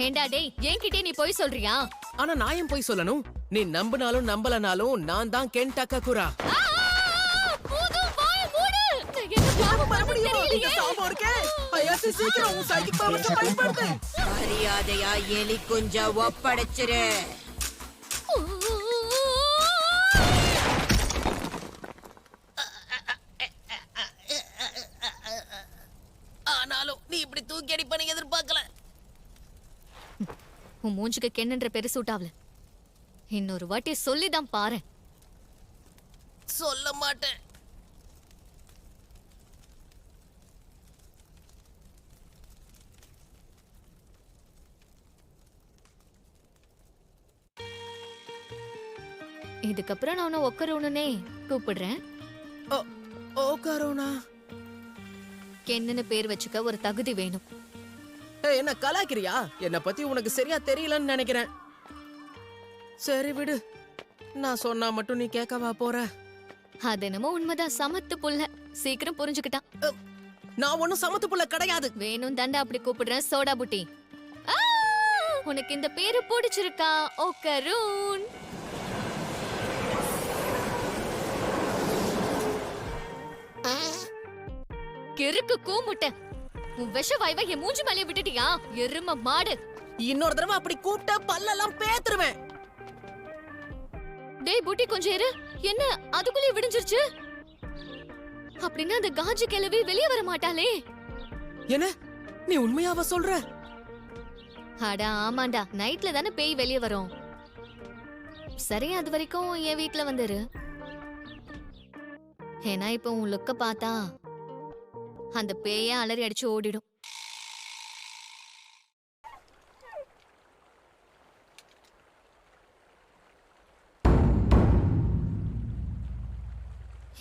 ஏண்டா டேய், என்கிட்டயே நீ போய் சொல்றியா? ஆனா நான் ஏன் போய் சொல்லணும்? நீ நம்பினாலும் நம்பலனாலும் நான் தான் கென் டக்ககுரா. போது வாய மூடு. என்ன பாவம் மறுபடியும் தெரியலையே. ஐயாசி சீக்கிரம் உன் சைக்கிள் பவர்ஸை பயன்படுத்து. மரியாதையா எலி குஞ்ச ஒப்படைச்சிரு. ஆனாலும் நீ இப்படி தூக்கி அடிப்பேன்னு எதிர்பார்க்கல. உன் மூஞ்சுக்கு கென்னன்ற பேரு சூட்டாவல. இன்னொரு வாட்டி சொல்லிதான் பாரு. சொல்ல மாட்டேன். இதுக்கப்புறம் நான் உன்னை ஒக்கரோனே கூப்பிடுறேன். ஓ கரோனா. கென்னு பேர் வச்சுக்க ஒரு தகுதி வேணும். என்ன கலாக்கிறியா? என்ன பத்தி உனக்கு சரியா தெரியலன்னு நினைக்கிறேன். சரி விடு, நான் சொன்னா மட்டும் நீ கேட்கவா போற? அது என்னமோ உண்மைதான். சமத்து புள்ள சீக்கிரம் புரிஞ்சுக்கிட்டான். நான் ஒண்ணும் சமத்து புள்ள கிடையாது. வேணும் தண்டா அப்படி கூப்பிடுறேன். சோடா புட்டி, உனக்கு இந்த பேரு பிடிச்சிருக்கா? ஒக்கரூன். கிறுக்கு கூமுட்ட, உன் விஷ வாய்வை என் மூஞ்சி மேலே விட்டுட்டியா? எரும மாடு. இன்னொரு தடவை அப்படி கூப்பிட்ட பல்லெல்லாம் பேத்துருவேன். டேய் புட்டி, கொஞ்சம் இரு. என்ன அதுக்குள்ளே விடிஞ்சிருச்சு? அப்படின்னா அந்த காஜி கிழவி வெளியே வர மாட்டாளே? என்ன நீ உண்மையாவ சொல்ற? அடா ஆமாண்டா, நைட்ல தானே பேய் வெளியே வரும். சரி, அது வரைக்கும் என் வீட்ல வந்துரு. ஏன்னா இப்ப உன் லுக்க பார்த்தா அந்த பேய அலறி அடிச்சு ஓடிடும்.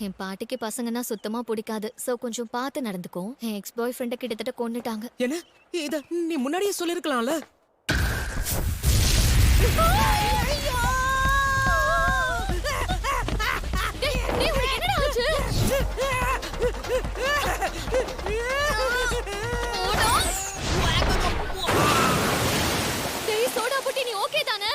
என் பாட்டிக்கு பசங்கன்னா சுத்தமா பிடிக்காது. சோ கொஞ்சம் பார்த்து நடந்துக்கும். என் எக்ஸ் பாய் ஃப்ரெண்ட கிட்டத்தட்ட கொன்னுட்டாங்க. என்ன இத நீ முன்னாடியே சொல்லிருக்கலாம்ல. சோடா புட்டி, நீ ஓகே தானே?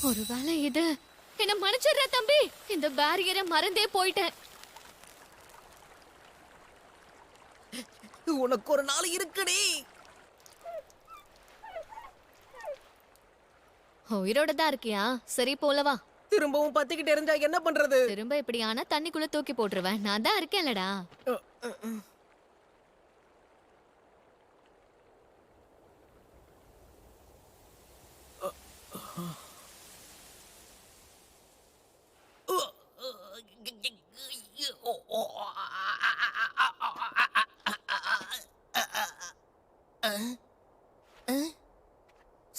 ஒருவேளை இது என்ன மன்னிச்சிடுற தம்பி. இந்த பேரியரை மறந்தே போயிட்டேன். உனக்கு ஒரு நாள் இருக்குடி. உயிரோட தான் இருக்கியா? சரி போலவா. திரும்பவும் பத்திக்கிட்டு இருந்தா என்ன பண்றது? திரும்ப இப்படி ஆனா தண்ணிக்குள்ள தூக்கி போட்டுருவேன். நான் தான் இருக்கேன்லடா.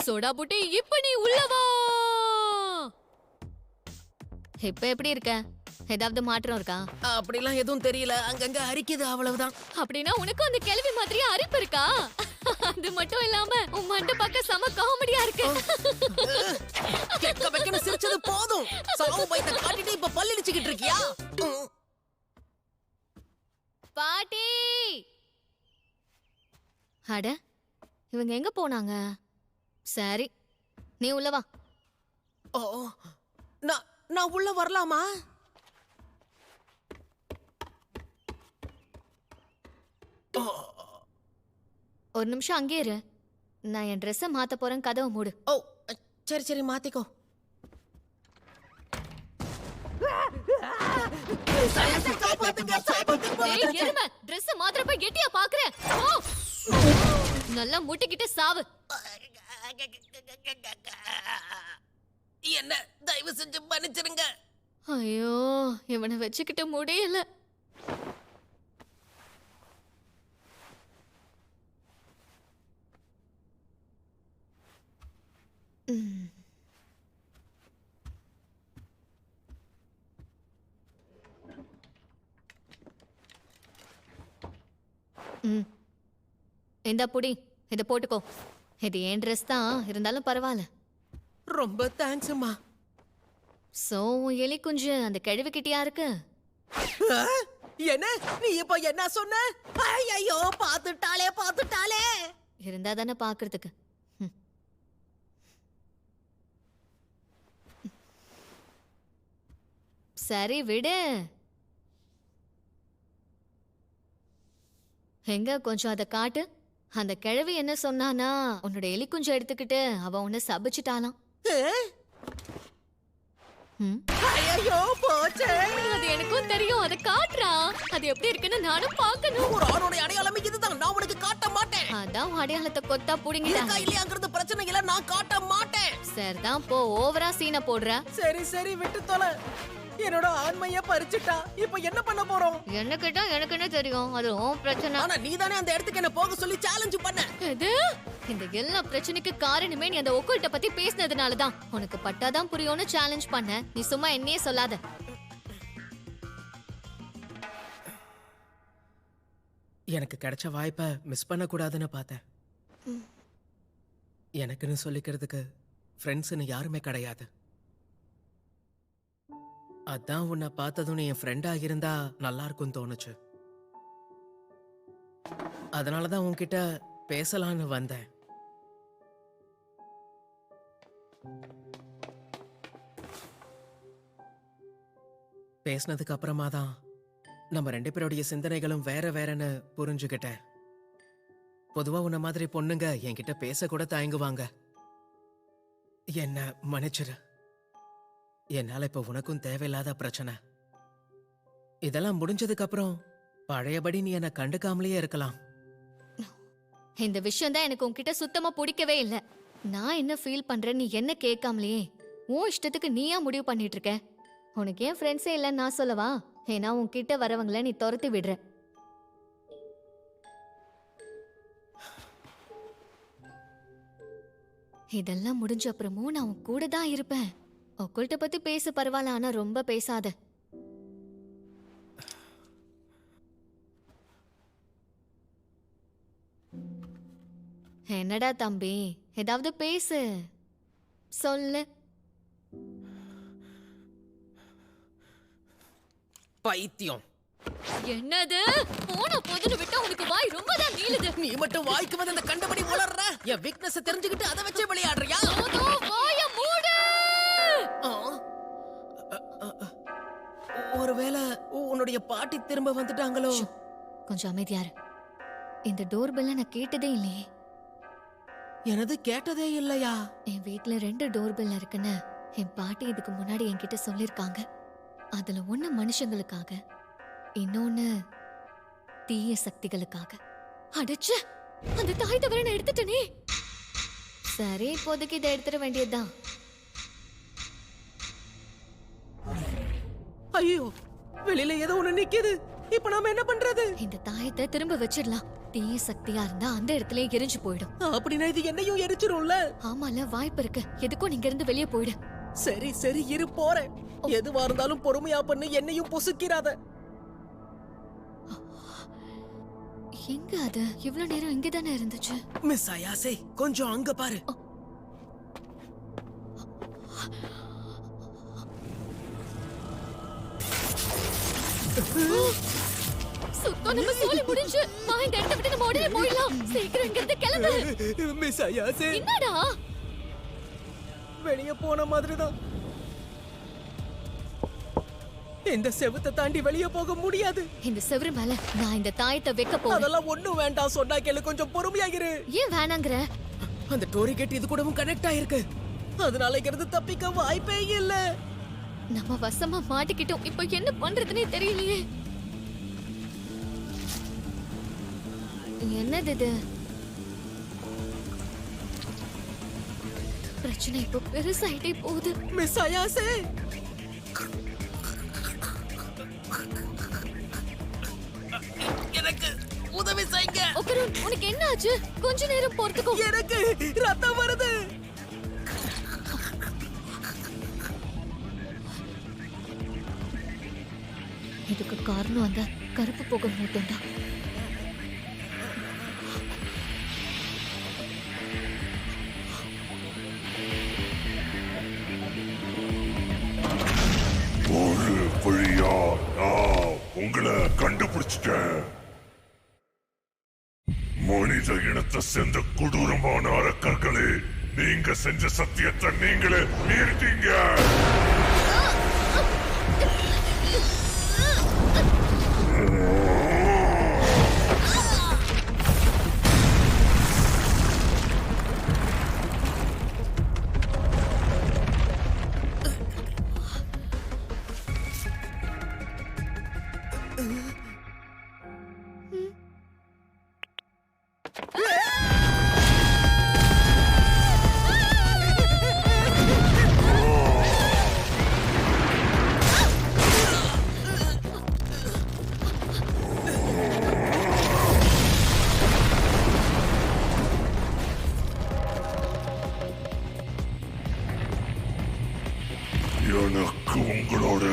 சோடா புட்டி, இப்ப நீ உள்ளவா. இப்ப எப்படி இருக்க? ஏதாவது மாற்றம் இருக்கா? அப்படிலாம் எதுவும் தெரியல. அங்கங்க அரிக்குது, அவ்வளவுதான். அப்படின்னா உனக்கு அந்த கேள்வி மாதிரி அரிப்பு இருக்கா? அது மட்டும் இல்லாம உன் மண்ட பக்கம் செம காமெடியா இருக்கு. கெக்க வெக்கன சிரிச்சது போதும். சாவு பைத்த காட்டிட்டு இப்ப பல்லிடிச்சிட்டு இருக்கியா? பாட்டி, அட இவங்க எங்க போனாங்க? சரி, நீ உள்ள வா. ஓ, நான் உள்ள வரலாமா? ஒரு நிமிஷம் அங்கே இரு. நான் என் ட்ரெஸ்ஸை மாத்த போறேன். கதவை மூடு. ஓ சரி சரி, மாத்திக்கோ. ட்ரெஸ் மாத்திரப்ப கெட்டியா பாக்குறேன். நல்லா முட்டிக்கிட்டு சாவு. என்ன தயவு செஞ்சு மன்னிச்சிருங்க. ஐயோ, இவனை வச்சுக்கிட்ட முடியல. இந்த புடி, இத போட்டுக்கோ. இது என் ட்ரெஸ் தான், இருந்தாலும் பரவாயில்ல. ரொம்ப தேங்க்ஸ் அம்மா. சோ எலி குஞ்சு அந்த கிழவி கிட்டியா இருக்கு. என்ன நீ இப்ப என்ன சொன்ன? ஐயோ பாத்துட்டாளே. இருந்தா தானே பாக்குறதுக்கு. சரி விடு. எங்க கொஞ்சம் அதை காட்டு. அந்த கிழவி என்ன சொன்னானா, உன்னோட எலி குஞ்சம் எடுத்துக்கிட்டு அவ உன்னை சபிச்சிட்டாலாம். ஐயோ போச்சே. அது எனக்கும் தெரியும். அதை காட்டுறா. அது எப்படி இருக்குன்னு நானும் பார்க்கணும். ஒரு ஆணோட அடையாளம் இதுதான். நான் உனக்கு காட்ட மாட்டேன். அதான் உன் அடையாளத்தை கொத்தா புடுங்கிட்டாங்க. இல்லையாங்கிறது பிரச்சனை இல்ல, நான் காட்ட மாட்டேன். சரிதான் போ. ஓவரா சீனை போடுற. சரி விட்டு தொலை. என்னோட ஆண்மைய பறிச்சுட்டா. இப்ப என்ன பண்ண போறோம்? என்ன கேட்டா எனக்கு என்ன தெரியும். அது உன் பிரச்சனை. ஆனா நீதானே அந்த இடத்துக்கு என்ன போக சொல்லி சேலஞ்ச் பண்ண. எது? இந்த எல்லா பிரச்சனைக்கு காரணமே நீ அந்த ஒக்கல்ட்ட பத்தி பேசினதுனாலதான். உனக்கு பட்டாதான் புரியும்னு சேலஞ்ச் பண்ண. நீ சும்மா என்னையே சொல்லாத. எனக்கு கிடைச்ச வாய்ப்பை மிஸ் பண்ண கூடாதுன்னு பார்த்தேன். எனக்குன்னு சொல்லிக்கிறதுக்கு ஃப்ரெண்ட்ஸ்னு யாருமே கிடையாது. அதான் உன்னை பார்த்ததும் நீ என் ஃப்ரெண்டா இருந்தா நல்லா இருக்கும்னு தோணுச்சு. அதனாலதான் உன்கிட்ட பேசலான்னு வந்தேன். பேசினதுக்கு அப்புறமா தான் நம்ம 2 பேருடைய சிந்தனைகளும் வேற வேறன்னு புரிஞ்சுக்கிட்டேன். பொதுவா உன்ன மாதிரி பொண்ணுங்க என்கிட்ட பேச கூட தயங்குவாங்க. என்ன மன்னிச்சிரு. என்னால இப்ப உனக்கும் தேவையில்லாத பிரச்சனை. இதெல்லாம் முடிஞ்சதுக்கு அப்புறம் பழையபடி நீ என்ன கண்டுக்காமலேயே இருக்கலாம். இந்த விஷயம் தான் எனக்கு உன்கிட்ட சுத்தமா பிடிக்கவே இல்ல. நான் என்ன ஃபீல் பண்றேன்னு நீ என்ன கேட்காமலேயே உன் இஷ்டத்துக்கு நீயா முடிவு பண்ணிட்டு இருக்க. உனக்கு ஏன் ஃப்ரெண்ட்ஸே இல்லைன்னு நான் சொல்லவா? ஏன்னா உன்கிட்ட வரவங்கள நீ துரத்தி விடுற. இதெல்லாம் முடிஞ்ச அப்புறமும் நான் உன் கூட தான் இருப்பேன். ஒக்கல்ட்ட பத்தி பேச பரவாயில்ல, ஆனா ரொம்ப பேசாத. என்னடா தம்பி, ஏதாவது பேசு, சொல்லு. பைத்தியம். என்னது? போன போதுன்னு விட்டா உனக்கு வாய் ரொம்ப தான் நீளுது. நீ மட்டும் வாய்க்கு வந்து அந்த கண்டபடி உளர்ற. என் வீக்னஸ் தெரிஞ்சுக்கிட்டு அதை வச்சே விளையாடுறியா? வாய மூடு. ஒருவேளை உன்னுடைய பாட்டி திரும்ப வந்துட்டாங்களோ? கொஞ்சம் அமைதியா இரு. இந்த டோர் பெல்ல நான் கேட்டதே இல்லையே. எனது கேட்டதே இல்லையா? என் வீட்ல 2 டோர் பெல் இருக்குன்னு என் பாட்டி இதுக்கு முன்னாடி என்கிட்ட சொல்லிருக்காங்க. அதுல ஒண்ணு மனுஷங்களுக்காக, இன்னொன்னு தீய சக்திகளுக்காக. அடச்சே, அந்த தாய் தவிர நான் எடுத்துட்டேனே. சரி, இப்போதைக்கு இதை எடுத்துட வேண்டியதுதான். ஐயோ, வெளியில ஏதோ ஒண்ணு நிக்குது. இப்ப நாம என்ன பண்றது? இந்த தாயத்தை திரும்ப வச்சிடலாம். தீய சக்தியா இருந்தா அந்த இடத்துலயே எரிஞ்சு போயிடும். அப்படின்னா இது என்னையும் எரிச்சிரும்ல? ஆமால, வாய்ப்பு இருக்கு. எதுக்கும் நீங்க இருந்து வெளியே போயிடு. சரி இரு, போறேன். எதுவா இருந்தாலும் பொறுமையா பண்ணு, என்னையும் பொசுக்கிறாத. எங்க அது? இவ்வளவு நேரம் இங்கதானே இருந்துச்சு. மிஸ் அயாசே, கொஞ்சம் அங்க பாரு. சுத்தம் நம்ம சோலி முடிஞ்சு. இந்த இடத்தை விட்டு நம்ம உடனே போயிடலாம். சீக்கிரம் இங்க இருந்து கிளம்பு. மிஸ் அயாசே, என்னடா? வெளிய போன மாதிரிதான். இந்த செவுத்தை தாண்டி வெளிய போக முடியாது. இந்த செவரு மேல நான் இந்த தாயத்தை வைக்க போறேன். அதெல்லாம் ஒண்ணும் வேண்டாம், சொன்னா கேளு. கொஞ்சம் பொறுமையாகிரு. ஏன் வேணாங்கற? அந்த டோரி கேட் இது கூடவும் கனெக்ட் ஆயிருக்கு. அதனால இங்கிருந்து தப்பிக்க வாய்ப்பே இல்ல. நம்ம வசமா மாட்டிக்கிட்டோம். இப்போ என்ன பண்றதுன்னே தெரியலையே. என்னது இது? பிரச்சனை இப்போ பெருசாயிட்டே போகுது. மிஸ் அயாசே, எனக்கு உதவி செய்யுங்க. ஒக்கரும், உனக்கு என்ன ஆச்சு? கொஞ்ச நேரம் பொறுத்துக்கோ. எனக்கு ரத்தம் வருது. இதுக்கு காரணம் அந்த கருப்பு புகை மூட்டம் தான். ஒரு வழியா உங்களை கண்டுபிடிச்சிட்டேன். மனித இனத்தை சேர்ந்த கொடூரமான அரக்கர்களே, நீங்க செஞ்ச சத்தியத்தை நீங்களே மீறிட்டீங்க. எனக்கு உங்களோட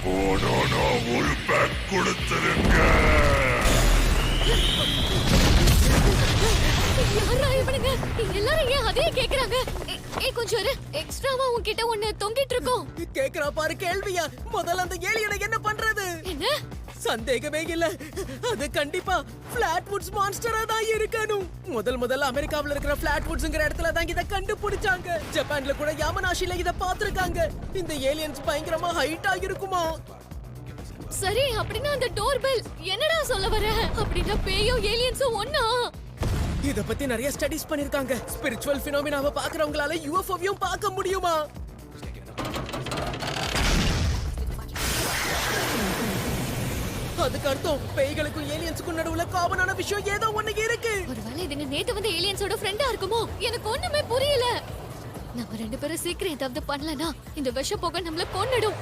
போனா ஒரு பேக் கொடுத்துருங்க. யாரா இவனுங்க? எல்லாரும் ஏன் அதே கேக்குறாங்க? கொஞ்சம் இரு. எக்ஸ்ட்ராவா உன்கிட்ட ஒண்ணு தொங்கிட்டு இருக்கோம். கேக்குறா பாரு கேள்வியா. முதல்ல அந்த ஏலியனை என்ன பண்றது? என்ன? சந்தேகமே இல்ல, அது கண்டிப்பா பிளாட்வுட்ஸ் மான்ஸ்டரா தான் இருக்கணும். முதல்ல அமெரிக்காவுல இருக்கிற பிளாட்வுட்ஸ்ங்கற இடத்துல தான் இத கண்டுபிடிச்சாங்க. ஜப்பான்ல கூட யாமனாஷில இத பாத்துருக்காங்க. இந்த ஏலியன்ஸ் பயங்கரமா ஹைட்டா இருக்குமா? சரி, அப்படின்னா அந்த டோர் பெல் என்னடா சொல்ல வர? அப்படின்னா பேயோ ஏலியன்ஸும் ஒண்ணா? இத பத்தி நிறைய ஸ்டடிஸ் பண்ணிருக்காங்க. ஸ்பிரிச்சுவல் பினாமினாவை பாக்குறவங்களால யுஎஃப்ஓவையும் பார்க்க முடியுமா? அதுக்கு அர்த்தம் பேய்களுக்கும் ஏலியன்ஸுக்கும் நடுவுல காமனான விஷயம் ஏதோ ஒண்ணு இருக்கு. ஒருவேளை இதுங்க நேத்து வந்து ஏலியன்ஸோட ஃப்ரெண்டா இருக்குமோ? எனக்கு ஒண்ணுமே புரியல. நம்ம ரெண்டு பேரும் சீக்கிரம் ஏதாவது பண்ணலனா இந்த விஷ போக நம்மள கொன்னுடும்.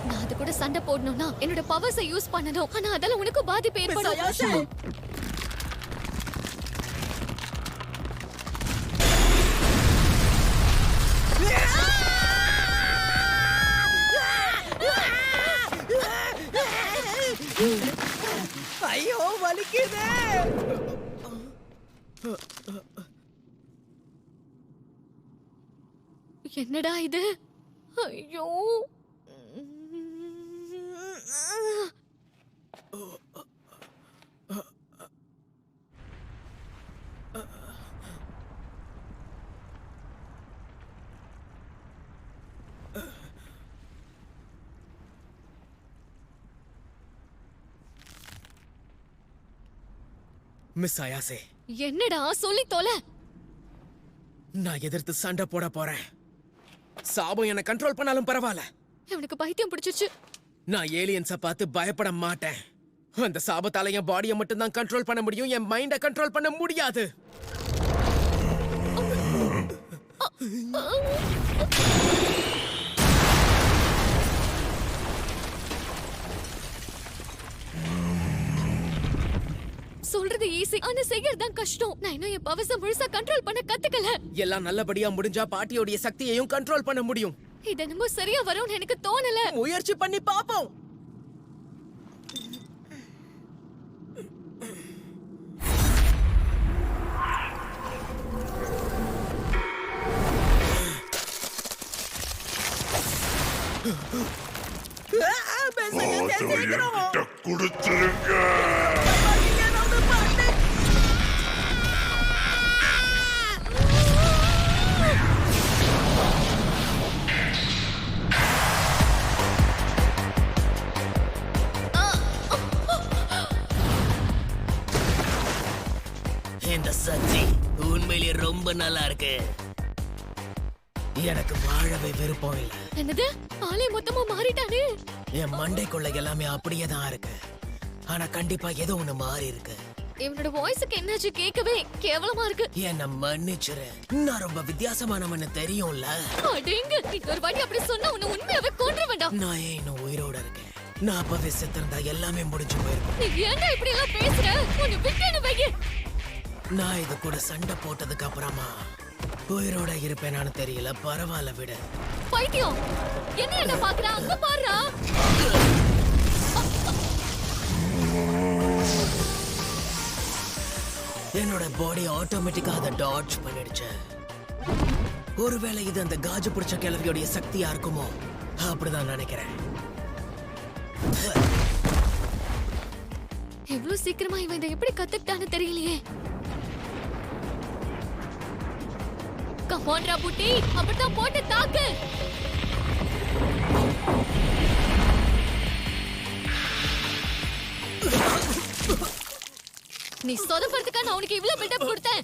நான் அது கூட சண்டை போடணும்னா என்னோட பவர்ஸை யூஸ் பண்ணணும். ஆனா அதெல்லாம் உனக்கு பாதிப்பு ஏற்படும். ஐயோ வலிக்குதே. என்னடா இது? ஐயோ. மிஸ் அயாசே, என்னடா சொல்லி தொலை. நான் எதிர்த்து சண்டை போட போறேன். சாபம் என்ன கண்ட்ரோல் பண்ணாலும் பரவாயில்ல. அவனுக்கு பைத்தியம் பிடிச்சிச்சு. நான் ஏலியன்ஸ பார்த்து பயப்பட மாட்டேன். அந்த சாபத்தால என் பாடியை மட்டும் தான் கண்ட்ரோல் பண்ண முடியும், என் மைண்ட கண்ட்ரோல் பண்ண முடியாது. சொல்றது ஈஸி, ஆனா செய்யறது கஷ்டம். நான் இன்னும் என் பவர்ஸ முழுசா கண்ட்ரோல் பண்ண கத்துக்கல. எல்லாம் நல்லபடியா முடிஞ்சா பாட்டியோட சக்தியையும் கண்ட்ரோல் பண்ண முடியும். இது என்னமோ சரியா வரும்னு எனக்கு தோணல. முயற்சி பண்ணி பாப்போம். கொடுத்துருங்க. இந்த சக்தி உண்மையிலேயே ரொம்ப நல்லா இருக்கு. எனக்கு வாழவே விருப்பம் இல்லை. என்னது? ஆளே மொத்தமா மாறிட்டானே. என் மண்டைக்குள்ள எல்லாமே அப்படியே தான் இருக்கு. ஆனா கண்டிப்பா ஏதோ ஒண்ணு மாறி இருக்கு. இவனோட வாய்ஸுக்கு என்னாச்சு? கேட்கவே கேவலமா இருக்கு. என்ன மன்னிச்சிரு, நான் ரொம்ப வித்தியாசமானவன்னு தெரியும்ல. அடேங்க, இன்னொரு வாட்டி அப்படி சொன்னா உன்னை உண்மையாவே கொன்று வேண்டாம். நான் ஏன் இன்னும் உயிரோட இருக்கேன்? நான் அப்பவே செத்திருந்தா எல்லாமே முடிஞ்சு போயிருக்கும். நீ ஏன்டா இப்படி எல்லாம் பேசுற? உன்னை விட்டேன்னு வையே. நான் இது கூட சண்டை போட்டதுக்கு அப்புறமா உயிரோட இருப்பேனான்னு தெரியல. பரவாயில்ல விடு. பைத்தியம், என்ன பாக்குற? அங்க பாருடா. என்னோட பாடி ஆட்டோமேட்டிக்கா அதை டாட்ஜ் பண்ணிடுச்சு. ஒருவேளை இது அந்த காஜு பிடிச்ச கிளவியோடைய சக்தியா இருக்குமோ? அப்படிதான் நினைக்கிறேன். எவ்வளவு சீக்கிரமா இவன் இதை எப்படி கத்துக்கிட்டான்னு தெரியலையே. கமான்ரா புட்டி, அப்படிதான் போட்டு தாக்கு. நீ சொதப்படுறதுக்கா நான் உனக்கு இவ்வளவு பில்டப் கொடுத்தேன்.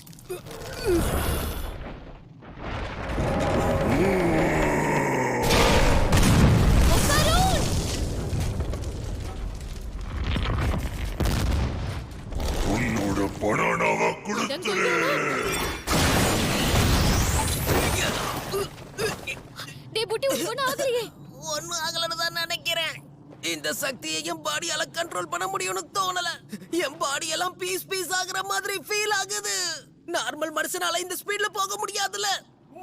உன்னோட பனானாவை கொடுத்துரு. டேய் புட்டி, உனக்கு ஒண்ணும் ஆகலையே. ஒன்னும் ஆகலன்னு தான் நினைக்கிறேன். இந்த சக்தியை என் பாடியால கண்ட்ரோல் பண்ண முடியும்னு தோணல. என் பாடி எல்லாம் பீஸ் ஆகுற மாதிரி ஃபீல் ஆகுது. நார்மல் மனுஷனால இந்த ஸ்பீட்ல போக முடியாதுல.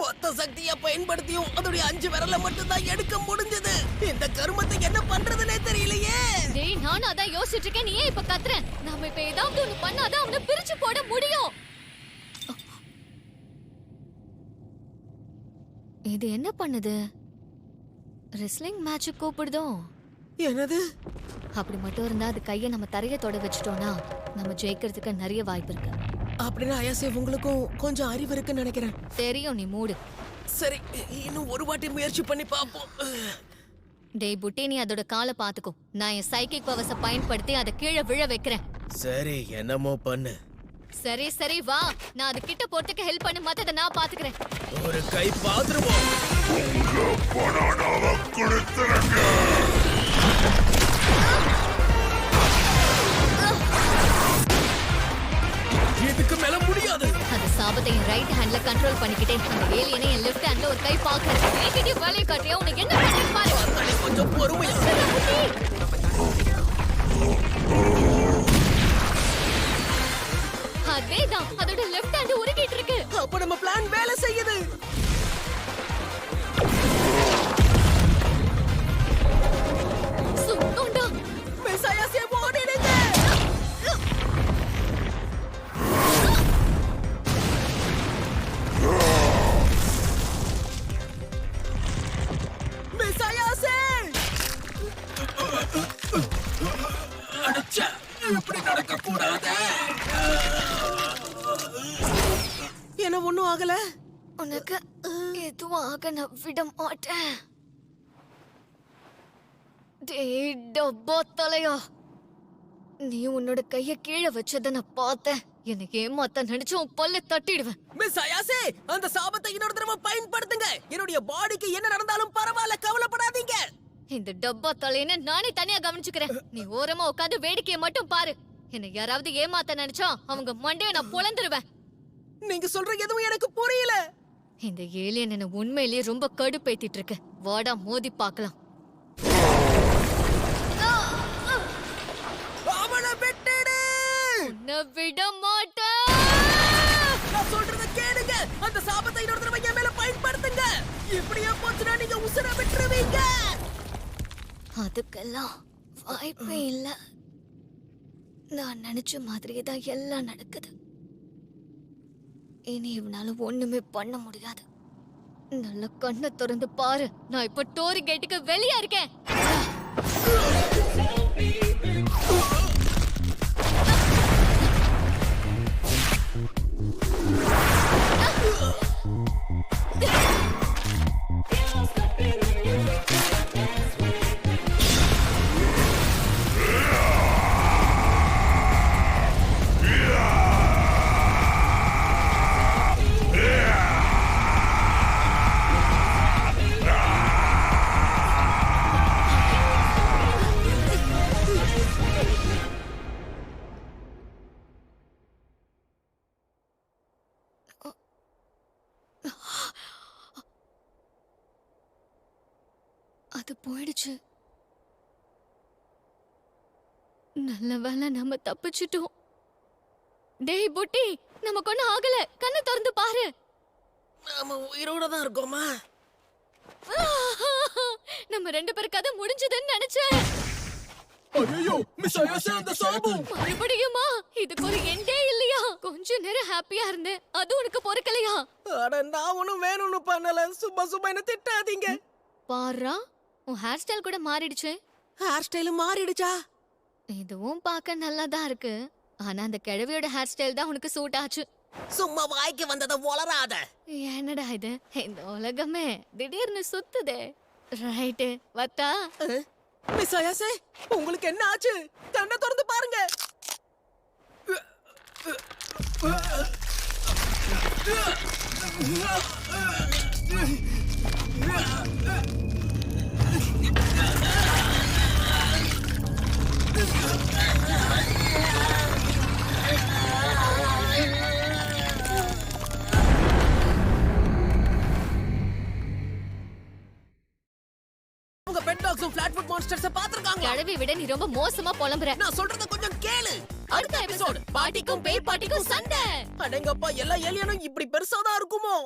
மொத்த சக்தியை பயன்படுத்தியும் அதோட 5 விரல மட்டும் தான் எடுக்க முடிஞ்சது. இந்த கருமத்தை என்ன பண்றதுனே தெரியலையே. டேய், நானும் அதான் யோசிச்சுட்டு இருக்கேன். நீ ஏன் இப்ப கத்துற? நாம இப்ப ஏதாவது ஒண்ணு பண்ணாதான் அவனை பிரிச்சு போட முடியும். இது என்ன பண்ணுது? ரெஸ்லிங் மேட்ச் கூப்பிடுதோ? என்னது? அப்படி மட்டும் இருந்தா அது கையை நம்ம தரைய தொட வச்சிட்டோம்னா நம்ம ஜெயிக்கிறதுக்கு நிறைய வாய்ப்பு இருக்கு. அப்படின்னா அயாசே உங்களுக்கும் கொஞ்சம் அறிவு இருக்குன்னு நினைக்கிறேன். தெரியும், நீ மூடு. சரி, இன்னும் ஒரு வாட்டி முயற்சி பண்ணி பாப்போம். டேய் புட்டி, நீ அதோட காலை பாத்துக்கோ. நான் என் சைக்கிக் பவர்ஸை பயன்படுத்தி அதை கீழே விழ வைக்கிறேன். சரி, என்னமோ பண்ணு. சரி சரி வா, நான் அது கிட்ட போறதுக்கு ஹெல்ப் பண்ணு. மத்தத நான் பாத்துக்கிறேன். ஒரு கை பாத்துருவோம். உங்க பனானாவை கொடுத்துருங்க. இதுக்கு மேல முடியாது. அந்த சாபத்தை என் ரைட் ஹேண்ட்ல கண்ட்ரோல் பண்ணிக்கிட்டே அந்த ஏலியனை என் லெஃப்ட் ஹேண்ட்ல ஒரு கை பாக்குறேன். நீக்கிட்டே வேலையை காட்டியா உனக்கு என்ன பண்ணி பாரு. கொஞ்சம் பொறுமையா. அதேதான், அதோட லெஃப்ட் ஹேண்ட் உருகிட்டு இருக்கு. அப்ப நம்ம பிளான் வேலை செய்யுது. சுத்தோண்டா மெசாயாசே ஓடிடுங்க. மெசாயாசே அடச்சா, இப்படி நடக்க கூடாது. என்ன ஒண்ணும் ஆகல. உனக்கு எதுவும் ஆக நான் விட மாட்டேன். டேய் டப்பா தலையா, நீ உன்னோட கைய கீழே வச்சத நான் பார்த்தேன். எனக்கு ஏமாத்த நினைச்சு உன் பல்ல தட்டிடுவேன். மிஸ் அயாசே, அந்த சாபத்தை இன்னொரு தடவை பயன்படுத்துங்க. என்னுடைய பாடிக்கு என்ன நடந்தாலும் பரவாயில்ல, கவலைப்படாதீங்க. இந்த டப்பா தலையனை நானே தனியா கவனிச்சுக்கிறேன். நீ ஓரமா உட்காந்து வேடிக்கையை மட்டும் பாரு. என்னை யாராவது ஏமாத்த நினைச்சா அவங்க மண்டைய நான் பொளந்துருவேன். நீங்க சொல்ற எதுவும் எனக்கு புரியல. இந்த ஏலியன் என்ன உண்மையிலேயே ரொம்ப கடுப்பேத்திட்டு இருக்கு. வாடா மோதி பார்க்கலாம். அவனை விட்டுடு. உன்னை விட மாட்டேன். நான் சொல்றத கேளுங்க. அந்த சாபத்தை இன்னொரு தடவை என் மேல பயன்படுத்துங்க. இப்படியே போச்சுனா நீங்க உசுர விட்டுருவீங்க. அதுக்கெல்லாம் வாய்ப்பே இல்ல. நான் நினைச்ச மாதிரியே தான் எல்லாம் நடக்குது. இனி இவனால ஒண்ணுமே பண்ண முடியாது. நல்ல கண்ணை திறந்து பாரு. நான் இப்ப டோரி கேட்டுக்கு வெளியே இருக்கேன். அது போயிடுச்சு. நல்ல வேளை நம்ம தப்பிச்சிட்டோம். டேய் புட்டி, நமக்கு ஒண்ணும் ஆகல. கண்ணை திறந்து பாரு. நாம உயிரோட தான் இருக்கோமா? நம்ம 2 பேர் கதை முடிஞ்சதுன்னு நினைச்சேன். ஐயோ, மிஸ் அயாசே, அந்த சாபம் மறுபடியுமா? இதுக்கு ஒரு எண்டே இல்லையா? கொஞ்ச நேரம் ஹாப்பியா இருந்தேன், அது உனக்கு பொறுக்கலையா? அட, நான் ஒண்ணும் வேணும்னு பண்ணல. சும்மா சும்மா என்ன திட்டாதீங்க. பாரா, உன் ஹேர் ஸ்டைல் கூட மாறிடுச்சு. ஹேர் ஸ்டைல் மாறிடுச்சா? இதுவும் பார்க்க நல்லா தான் இருக்கு. ஆனா அந்த கிழவியோட ஹேர் ஸ்டைல் தான் உனக்கு சூட் ஆச்சு. சும்மா வாய்க்கு வந்ததை வளராத. என்னடா இது, இந்த உலகமே திடீர்னு சுத்துதே. ரைட்டு, வத்தா. மிஸ் அயாசே, உங்களுக்கு என்ன ஆச்சு? கண்ணை திறந்து பாருங்க. உங்க பெட் டாக்ஸும் ஃபிளாட்ஃபுட் மான்ஸ்டர்ஸை பார்த்திருக்காங்க. கிழவி விட நீ ரொம்ப மோசமா புலம்புற. நான் சொல்றத கொஞ்சம் கேளு. அடுத்த எபிசோட் பாட்டிக்கும் பேய் பாட்டிக்கும் சண்டை. அடேங்கப்பா, எல்லா ஏலியனும் இப்படி பெருசாதான் இருக்குமோ?